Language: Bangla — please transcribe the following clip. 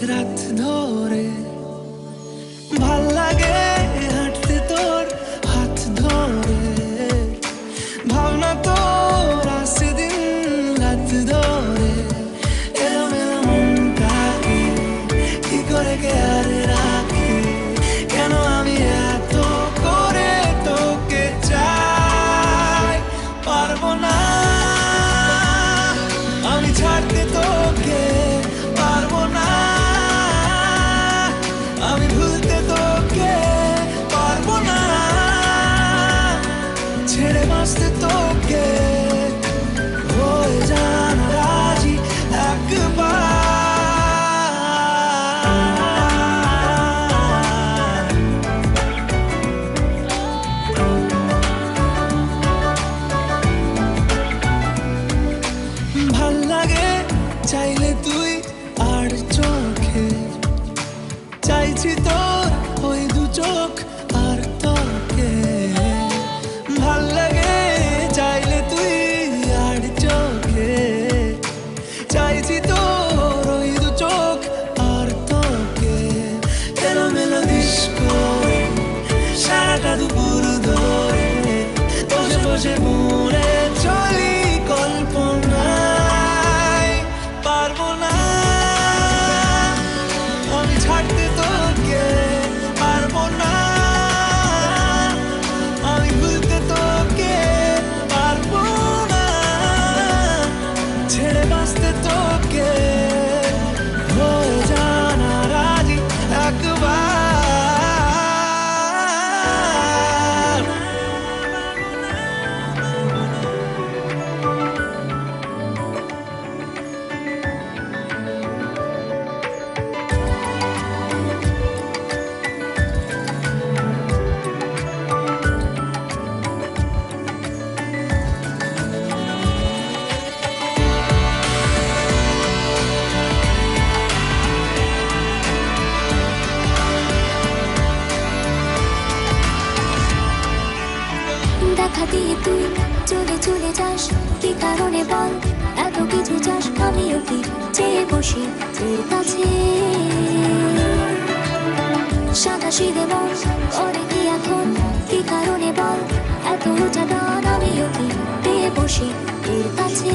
রাত ধরে ভাল লাগে হাঁটতে তোর হাত ধরে ভাবনা তোর আসে দিন রাত ধরে এলোমেলো মনটাকে কি করে কে আর রাখে কেন আমি এত করে তোকে চাই পারবো না আমি ছাড়তে তোকে পারবো না আমি ভুলতে তোকে পারবো না ছেড়ে বাঁচতে তোকে হয়ে জানা রাজি একবার ভাল লাগে চাইলে তুই আর চোখে চাইছি তোর ওই দু চোখ আর তোকে ভাল লাগে চাইলে তুই আর চোখে চাইছি তোর ওই দু চোখ আর তোকে এলোমেলো ডিস্কো সারাটা দুপুর ধরে বসে বসে মনে চলি কল্পনায় পারবো না আমি ছাড়তে তোকে পারবো না আমি ভুলতে তোকে পারবো না ছেড়ে বাঁচতে তোকে হয়ে জানা রাজি একবার দেখা দিয়ে তুই চলে চলে যাস কি কারণে বল এত কিছু চাস আমিও কি চেয়ে বসি তোর কাছে সাদা সিধে মন করে কি এখন কি কারণে বল এত উঁচা ডান আমিও কি পেয়ে বসি তোর কাছে